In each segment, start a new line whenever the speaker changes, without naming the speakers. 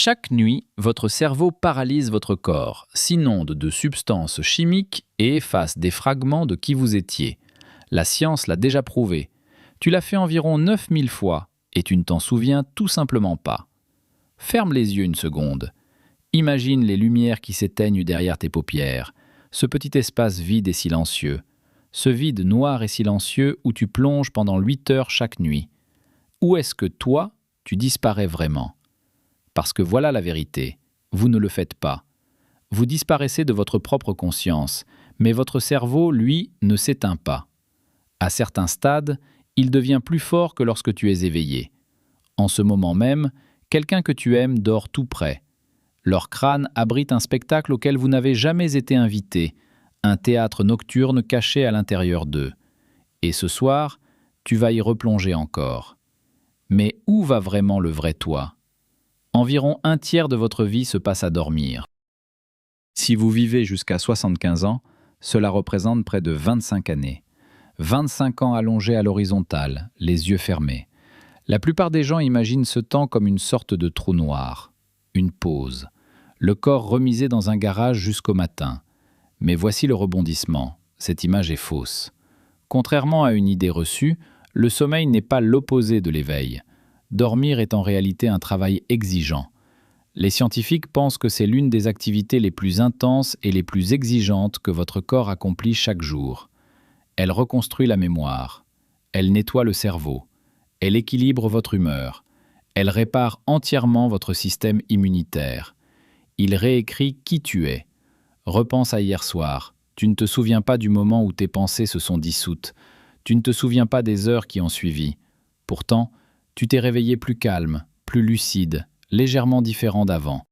Chaque nuit, votre cerveau paralyse votre corps, s'inonde de substances chimiques et efface des fragments de qui vous étiez. La science l'a déjà prouvé. Tu l'as fait environ 9000 fois et tu ne t'en souviens tout simplement pas. Ferme les yeux une seconde. Imagine les lumières qui s'éteignent derrière tes paupières, ce petit espace vide et silencieux, ce vide noir et silencieux où tu plonges pendant 8 heures chaque nuit. Où est-ce que toi, tu disparais vraiment ? Parce que voilà la vérité, vous ne le faites pas. Vous disparaissez de votre propre conscience, mais votre cerveau, lui, ne s'éteint pas. À certains stades, il devient plus fort que lorsque tu es éveillé. En ce moment même, quelqu'un que tu aimes dort tout près. Leur crâne abrite un spectacle auquel vous n'avez jamais été invité, un théâtre nocturne caché à l'intérieur d'eux. Et ce soir, tu vas y replonger encore. Mais où va vraiment le vrai toi ? Environ 1/3 de votre vie se passe à dormir. Si vous vivez jusqu'à 75 ans, cela représente près de 25 années. 25 ans allongés à l'horizontale, les yeux fermés. La plupart des gens imaginent ce temps comme une sorte de trou noir, une pause, le corps remisé dans un garage jusqu'au matin. Mais voici le rebondissement, cette image est fausse. Contrairement à une idée reçue, le sommeil n'est pas l'opposé de l'éveil. Dormir est en réalité un travail exigeant. Les scientifiques pensent que c'est l'une des activités les plus intenses et les plus exigeantes que votre corps accomplit chaque jour. Elle reconstruit la mémoire, elle nettoie le cerveau, elle équilibre votre humeur, elle répare entièrement votre système immunitaire. Il réécrit qui tu es. Repense à hier soir. Tu ne te souviens pas du moment où tes pensées se sont dissoutes. Tu ne te souviens pas des heures qui ont suivi. Pourtant, tu t'es réveillé plus calme, plus lucide, légèrement différent d'avant.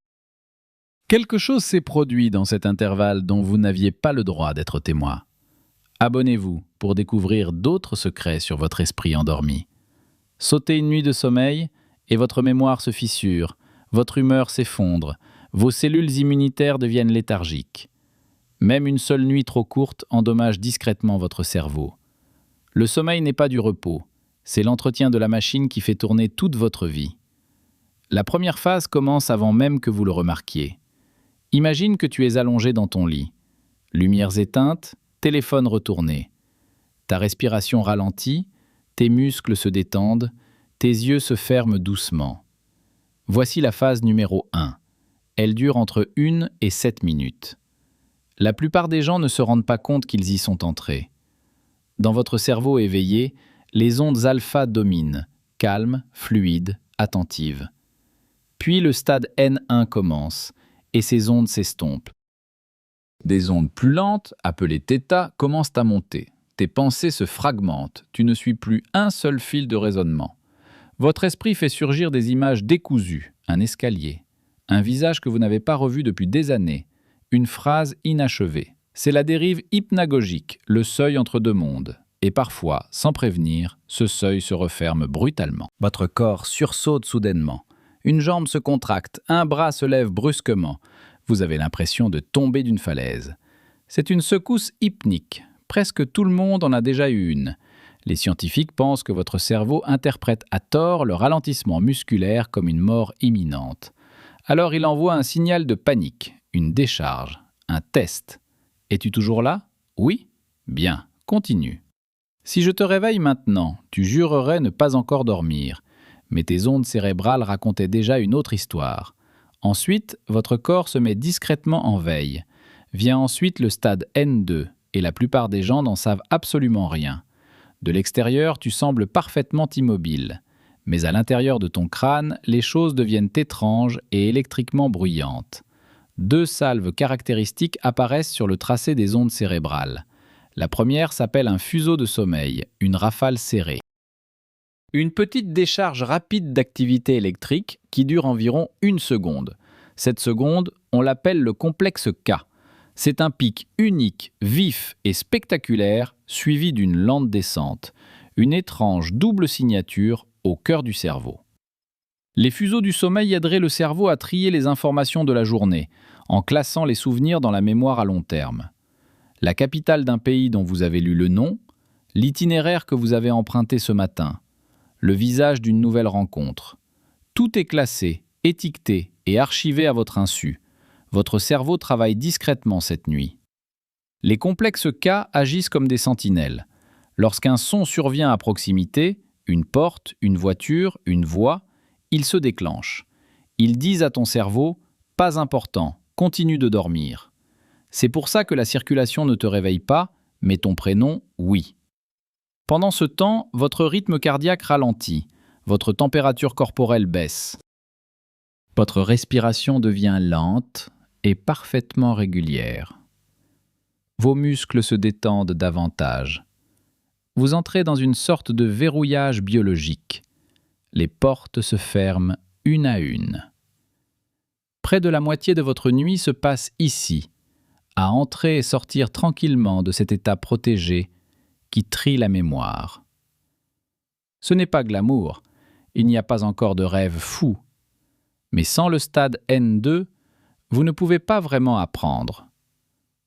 Quelque chose s'est produit dans cet intervalle dont vous n'aviez pas le droit d'être témoin. Abonnez-vous pour découvrir d'autres secrets sur votre esprit endormi. Sautez une nuit de sommeil et votre mémoire se fissure, votre humeur s'effondre, vos cellules immunitaires deviennent léthargiques. Même une seule nuit trop courte endommage discrètement votre cerveau. Le sommeil n'est pas du repos. C'est l'entretien de la machine qui fait tourner toute votre vie. La première phase commence avant même que vous le remarquiez. Imagine que tu es allongé dans ton lit. Lumières éteintes, téléphone retourné. Ta respiration ralentit, tes muscles se détendent, tes yeux se ferment doucement. Voici la phase numéro 1. Elle dure entre 1 et 7 minutes. La plupart des gens ne se rendent pas compte qu'ils y sont entrés. Dans votre cerveau éveillé, les ondes alpha dominent, calmes, fluides, attentives. Puis le stade N1 commence, et ces ondes s'estompent. Des ondes plus lentes, appelées θ, commencent à monter. Tes pensées se fragmentent, tu ne suis plus un seul fil de raisonnement. Votre esprit fait surgir des images décousues, un escalier, un visage que vous n'avez pas revu depuis des années, une phrase inachevée. C'est la dérive hypnagogique, le seuil entre deux mondes. Et parfois, sans prévenir, ce seuil se referme brutalement. Votre corps sursaute soudainement. Une jambe se contracte, un bras se lève brusquement. Vous avez l'impression de tomber d'une falaise. C'est une secousse hypnique. Presque tout le monde en a déjà eu une. Les scientifiques pensent que votre cerveau interprète à tort le ralentissement musculaire comme une mort imminente. Alors il envoie un signal de panique, une décharge, un test. Es-tu toujours là ? Oui ? Bien, continue. Si je te réveille maintenant, tu jurerais ne pas encore dormir. Mais tes ondes cérébrales racontaient déjà une autre histoire. Ensuite, votre corps se met discrètement en veille. Vient ensuite le stade N2, et la plupart des gens n'en savent absolument rien. De l'extérieur, tu sembles parfaitement immobile. Mais à l'intérieur de ton crâne, les choses deviennent étranges et électriquement bruyantes. 2 salves caractéristiques apparaissent sur le tracé des ondes cérébrales. La première s'appelle un fuseau de sommeil, une rafale serrée. Une petite décharge rapide d'activité électrique qui dure environ 1 seconde. Cette seconde, on l'appelle le complexe K. C'est un pic unique, vif et spectaculaire, suivi d'une lente descente. Une étrange double signature au cœur du cerveau. Les fuseaux du sommeil aideraient le cerveau à trier les informations de la journée, en classant les souvenirs dans la mémoire à long terme. La capitale d'un pays dont vous avez lu le nom, l'itinéraire que vous avez emprunté ce matin, le visage d'une nouvelle rencontre. Tout est classé, étiqueté, et archivés à votre insu. Votre cerveau travaille discrètement cette nuit. Les complexes cas agissent comme des sentinelles. Lorsqu'un son survient à proximité, une porte, une voiture, une voix, ils se déclenchent. Ils disent à ton cerveau « pas important, continue de dormir ». C'est pour ça que la circulation ne te réveille pas, mais ton prénom, oui. Pendant ce temps, votre rythme cardiaque ralentit, votre température corporelle baisse. Votre respiration devient lente et parfaitement régulière. Vos muscles se détendent davantage. Vous entrez dans une sorte de verrouillage biologique. Les portes se ferment une à une. Près de la moitié de votre nuit se passe ici, à entrer et sortir tranquillement de cet état protégé qui trie la mémoire. Ce n'est pas glamour, il n'y a pas encore de rêve fou. Mais sans le stade N2, vous ne pouvez pas vraiment apprendre.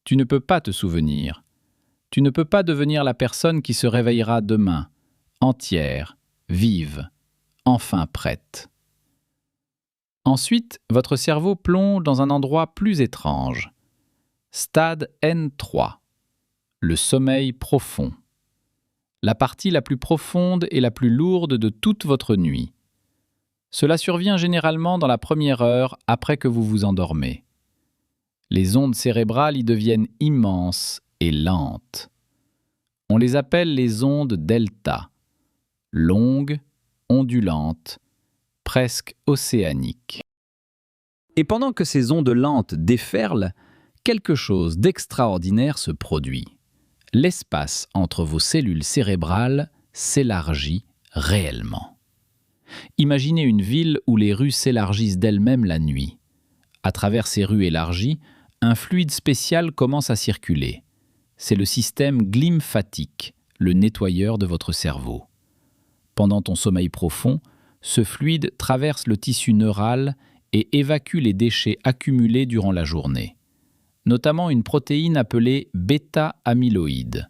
Tu ne peux pas te souvenir. Tu ne peux pas devenir la personne qui se réveillera demain, entière, vive, enfin prête. Ensuite, votre cerveau plonge dans un endroit plus étrange. Stade N3. Le sommeil profond. La partie la plus profonde et la plus lourde de toute votre nuit. Cela survient généralement dans la première heure après que vous vous endormez. Les ondes cérébrales y deviennent immenses et lentes. On les appelle les ondes delta, longues, ondulantes, presque océaniques. Et pendant que ces ondes lentes déferlent, quelque chose d'extraordinaire se produit. L'espace entre vos cellules cérébrales s'élargit réellement. Imaginez une ville où les rues s'élargissent d'elles-mêmes la nuit. À travers ces rues élargies, un fluide spécial commence à circuler. C'est le système glymphatique, le nettoyeur de votre cerveau. Pendant ton sommeil profond, ce fluide traverse le tissu neural et évacue les déchets accumulés durant la journée, notamment une protéine appelée bêta-amyloïde,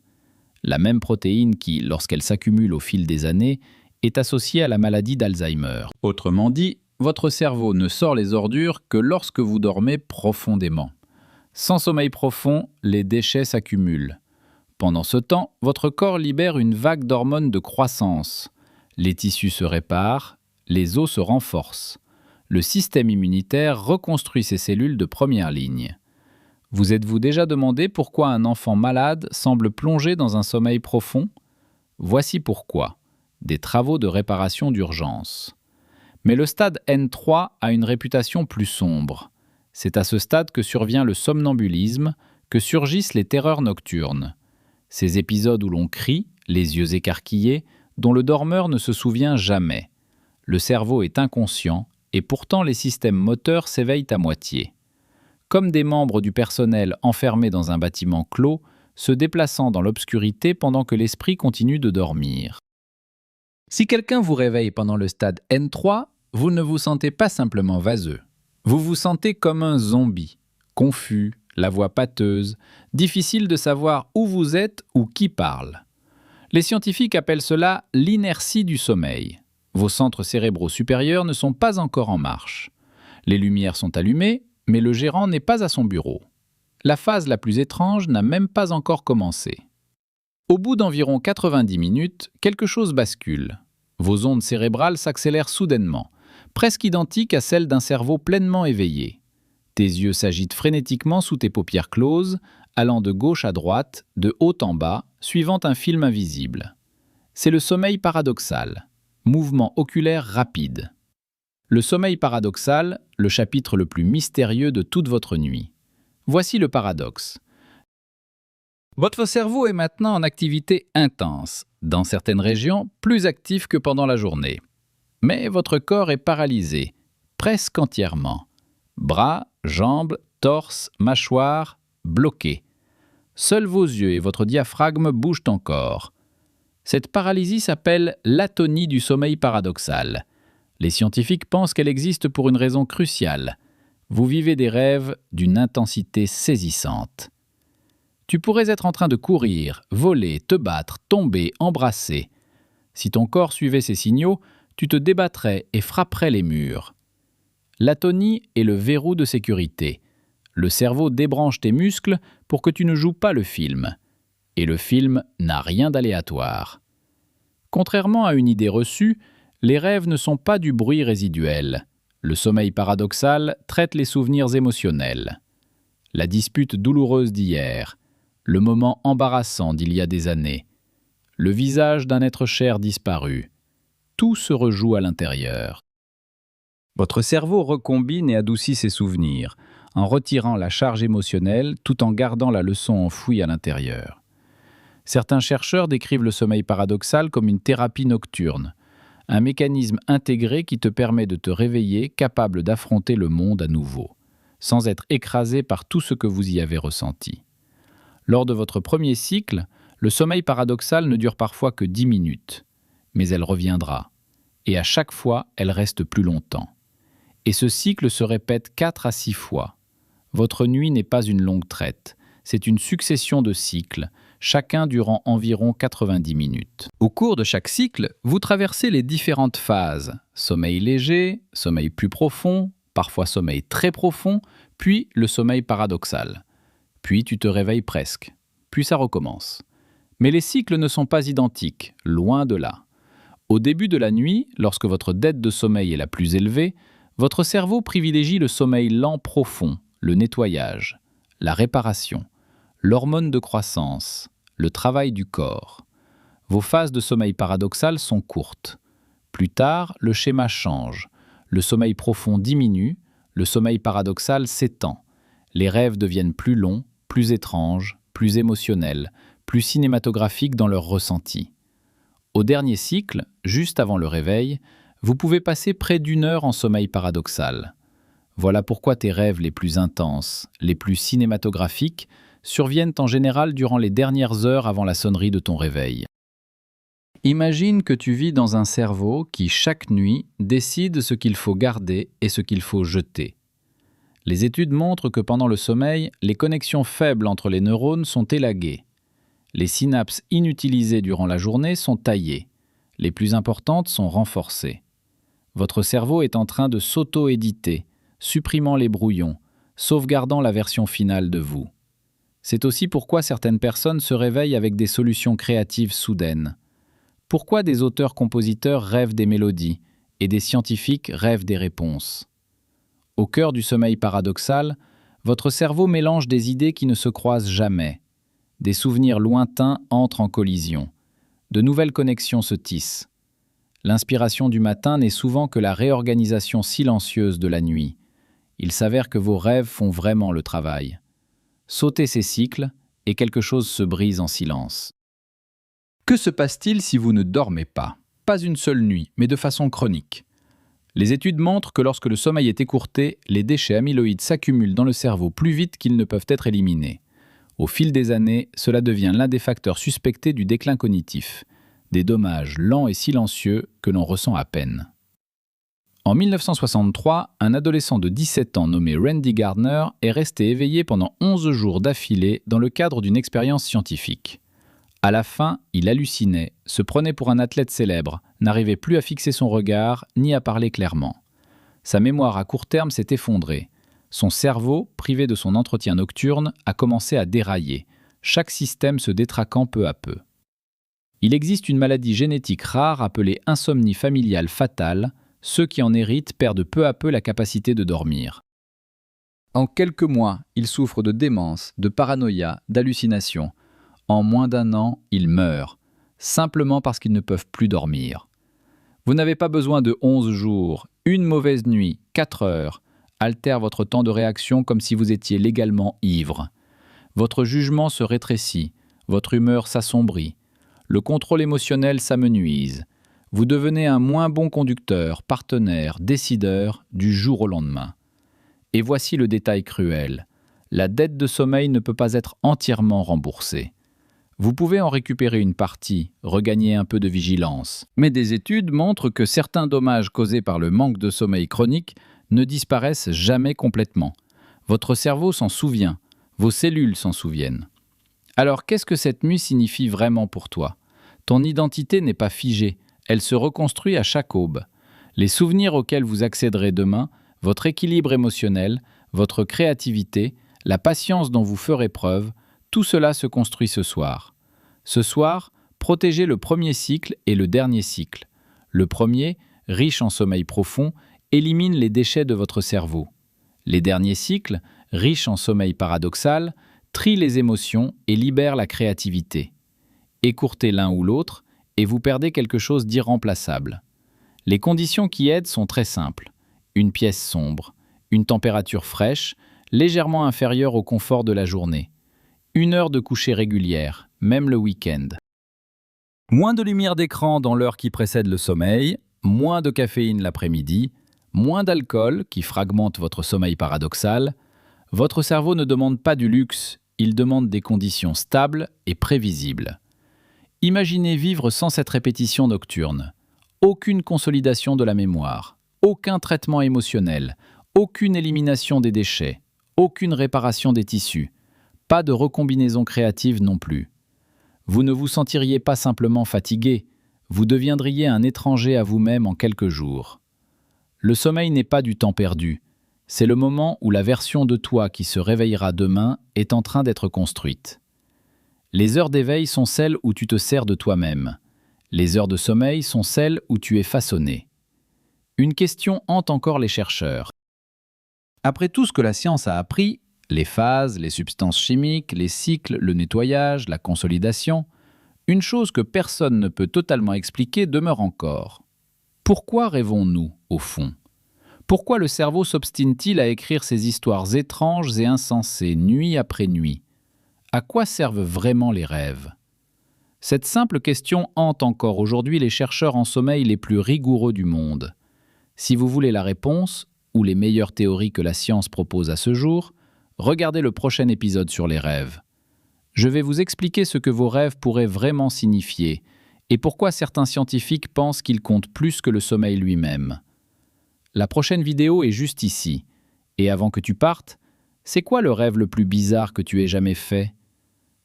la même protéine qui, lorsqu'elle s'accumule au fil des années, est associée à la maladie d'Alzheimer. Autrement dit, votre cerveau ne sort les ordures que lorsque vous dormez profondément. Sans sommeil profond, les déchets s'accumulent. Pendant ce temps, votre corps libère une vague d'hormones de croissance. Les tissus se réparent, les os se renforcent. Le système immunitaire reconstruit ses cellules de première ligne. Vous êtes-vous déjà demandé pourquoi un enfant malade semble plongé dans un sommeil profond ? Voici pourquoi. Des travaux de réparation d'urgence. Mais le stade N3 a une réputation plus sombre. C'est à ce stade que survient le somnambulisme, que surgissent les terreurs nocturnes. Ces épisodes où l'on crie, les yeux écarquillés, dont le dormeur ne se souvient jamais. Le cerveau est inconscient et pourtant les systèmes moteurs s'éveillent à moitié. Comme des membres du personnel enfermés dans un bâtiment clos, se déplaçant dans l'obscurité pendant que l'esprit continue de dormir. Si quelqu'un vous réveille pendant le stade N3, vous ne vous sentez pas simplement vaseux. Vous vous sentez comme un zombie, confus, la voix pâteuse, difficile de savoir où vous êtes ou qui parle. Les scientifiques appellent cela l'inertie du sommeil. Vos centres cérébraux supérieurs ne sont pas encore en marche. Les lumières sont allumées, mais le gérant n'est pas à son bureau. La phase la plus étrange n'a même pas encore commencé. Au bout d'environ 90 minutes, quelque chose bascule. Vos ondes cérébrales s'accélèrent soudainement, presque identiques à celles d'un cerveau pleinement éveillé. Tes yeux s'agitent frénétiquement sous tes paupières closes, allant de gauche à droite, de haut en bas, suivant un film invisible. C'est le sommeil paradoxal, mouvement oculaire rapide. Le sommeil paradoxal, le chapitre le plus mystérieux de toute votre nuit. Voici le paradoxe. Votre cerveau est maintenant en activité intense, dans certaines régions plus actif que pendant la journée. Mais votre corps est paralysé, presque entièrement. Bras, jambes, torse, mâchoire, bloqués. Seuls vos yeux et votre diaphragme bougent encore. Cette paralysie s'appelle l'atonie du sommeil paradoxal. Les scientifiques pensent qu'elle existe pour une raison cruciale. Vous vivez des rêves d'une intensité saisissante. Tu pourrais être en train de courir, voler, te battre, tomber, embrasser. Si ton corps suivait ces signaux, tu te débattrais et frapperais les murs. L'atonie est le verrou de sécurité. Le cerveau débranche tes muscles pour que tu ne joues pas le film. Et le film n'a rien d'aléatoire. Contrairement à une idée reçue, les rêves ne sont pas du bruit résiduel. Le sommeil paradoxal traite les souvenirs émotionnels. La dispute douloureuse d'hier, le moment embarrassant d'il y a des années, le visage d'un être cher disparu, tout se rejoue à l'intérieur. Votre cerveau recombine et adoucit ses souvenirs, en retirant la charge émotionnelle tout en gardant la leçon enfouie à l'intérieur. Certains chercheurs décrivent le sommeil paradoxal comme une thérapie nocturne, un mécanisme intégré qui te permet de te réveiller capable d'affronter le monde à nouveau, sans être écrasé par tout ce que vous y avez ressenti. Lors de votre premier cycle, le sommeil paradoxal ne dure parfois que 10 minutes, mais elle reviendra, et à chaque fois, elle reste plus longtemps. Et ce cycle se répète 4 à 6 fois. Votre nuit n'est pas une longue traite, c'est une succession de cycles, chacun durant environ 90 minutes. Au cours de chaque cycle, vous traversez les différentes phases. Sommeil léger, sommeil plus profond, parfois sommeil très profond, puis le sommeil paradoxal. Puis tu te réveilles presque, puis ça recommence. Mais les cycles ne sont pas identiques, loin de là. Au début de la nuit, lorsque votre dette de sommeil est la plus élevée, votre cerveau privilégie le sommeil lent profond, le nettoyage, la réparation, l'hormone de croissance, le travail du corps. Vos phases de sommeil paradoxal sont courtes. Plus tard, le schéma change. Le sommeil profond diminue, le sommeil paradoxal s'étend. Les rêves deviennent plus longs, plus étranges, plus émotionnels, plus cinématographiques dans leur ressenti. Au dernier cycle, juste avant le réveil, vous pouvez passer près d'1 heure en sommeil paradoxal. Voilà pourquoi tes rêves les plus intenses, les plus cinématographiques, surviennent en général durant les dernières heures avant la sonnerie de ton réveil. Imagine que tu vis dans un cerveau qui, chaque nuit, décide ce qu'il faut garder et ce qu'il faut jeter. Les études montrent que pendant le sommeil, les connexions faibles entre les neurones sont élaguées. Les synapses inutilisées durant la journée sont taillées. Les plus importantes sont renforcées. Votre cerveau est en train de s'auto-éditer, supprimant les brouillons, sauvegardant la version finale de vous. C'est aussi pourquoi certaines personnes se réveillent avec des solutions créatives soudaines. Pourquoi des auteurs-compositeurs rêvent des mélodies et des scientifiques rêvent des réponses. Au cœur du sommeil paradoxal, votre cerveau mélange des idées qui ne se croisent jamais. Des souvenirs lointains entrent en collision. De nouvelles connexions se tissent. L'inspiration du matin n'est souvent que la réorganisation silencieuse de la nuit. Il s'avère que vos rêves font vraiment le travail. Sautez ces cycles et quelque chose se brise en silence. Que se passe-t-il si vous ne dormez pas? Pas une seule nuit, mais de façon chronique. Les études montrent que lorsque le sommeil est écourté, les déchets amyloïdes s'accumulent dans le cerveau plus vite qu'ils ne peuvent être éliminés. Au fil des années, cela devient l'un des facteurs suspectés du déclin cognitif, des dommages lents et silencieux que l'on ressent à peine. En 1963, un adolescent de 17 ans nommé Randy Gardner est resté éveillé pendant 11 jours d'affilée dans le cadre d'une expérience scientifique. À la fin, il hallucinait, se prenait pour un athlète célèbre, n'arrivait plus à fixer son regard ni à parler clairement. Sa mémoire à court terme s'est effondrée. Son cerveau, privé de son entretien nocturne, a commencé à dérailler, chaque système se détraquant peu à peu. Il existe une maladie génétique rare appelée insomnie familiale fatale. Ceux qui en héritent perdent peu à peu la capacité de dormir. En quelques mois, ils souffrent de démence, de paranoïa, d'hallucinations. En moins d'1 an, ils meurent, simplement parce qu'ils ne peuvent plus dormir. Vous n'avez pas besoin de 11 jours, une mauvaise nuit, 4 heures, altère votre temps de réaction comme si vous étiez légalement ivre. Votre jugement se rétrécit, votre humeur s'assombrit, le contrôle émotionnel s'amenuise. Vous devenez un moins bon conducteur, partenaire, décideur du jour au lendemain. Et voici le détail cruel. La dette de sommeil ne peut pas être entièrement remboursée. Vous pouvez en récupérer une partie, regagner un peu de vigilance. Mais des études montrent que certains dommages causés par le manque de sommeil chronique ne disparaissent jamais complètement. Votre cerveau s'en souvient, vos cellules s'en souviennent. Alors qu'est-ce que cette nuit signifie vraiment pour toi? Ton identité n'est pas figée. Elle se reconstruit à chaque aube. Les souvenirs auxquels vous accéderez demain votre équilibre émotionnel, votre créativité, la patience dont vous ferez preuve, tout cela se construit ce soir. Ce soir, protégez le premier cycle et le dernier cycle. Le premier, riche en sommeil profond, élimine les déchets de votre cerveau. Les derniers cycles, riches en sommeil paradoxal, trient les émotions et libèrent la créativité. Écourtez l'un ou l'autre et vous perdez quelque chose d'irremplaçable. Les conditions qui aident sont très simples. Une pièce sombre, une température fraîche, légèrement inférieure au confort de la journée. 1 heure de coucher régulière, même le week-end. Moins de lumière d'écran dans l'heure qui précède le sommeil, moins de caféine l'après-midi, moins d'alcool qui fragmente votre sommeil paradoxal. Votre cerveau ne demande pas du luxe, il demande des conditions stables et prévisibles. Imaginez vivre sans cette répétition nocturne. Aucune consolidation de la mémoire, aucun traitement émotionnel, aucune élimination des déchets, aucune réparation des tissus, pas de recombinaison créative non plus. Vous ne vous sentiriez pas simplement fatigué, vous deviendriez un étranger à vous-même en quelques jours. Le sommeil n'est pas du temps perdu, c'est le moment où la version de toi qui se réveillera demain est en train d'être construite. Les heures d'éveil sont celles où tu te sers de toi-même. Les heures de sommeil sont celles où tu es façonné. Une question hante encore les chercheurs. Après tout ce que la science a appris, les phases, les substances chimiques, les cycles, le nettoyage, la consolidation, une chose que personne ne peut totalement expliquer demeure encore. Pourquoi rêvons-nous, au fond ? Pourquoi le cerveau s'obstine-t-il à écrire ces histoires étranges et insensées, nuit après nuit ? À quoi servent vraiment les rêves ? Cette simple question hante encore aujourd'hui les chercheurs en sommeil les plus rigoureux du monde. Si vous voulez la réponse, ou les meilleures théories que la science propose à ce jour, regardez le prochain épisode sur les rêves. Je vais vous expliquer ce que vos rêves pourraient vraiment signifier et pourquoi certains scientifiques pensent qu'ils comptent plus que le sommeil lui-même. La prochaine vidéo est juste ici. Et avant que tu partes, c'est quoi le rêve le plus bizarre que tu aies jamais fait ?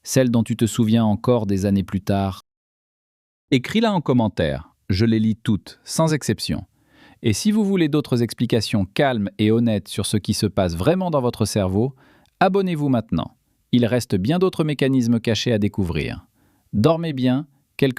Celle dont tu te souviens encore des années plus tard ? Écris-la en commentaire, je les lis toutes, sans exception. Et si vous voulez d'autres explications calmes et honnêtes sur ce qui se passe vraiment dans votre cerveau, abonnez-vous maintenant. Il reste bien d'autres mécanismes cachés à découvrir. Dormez bien, quelque chose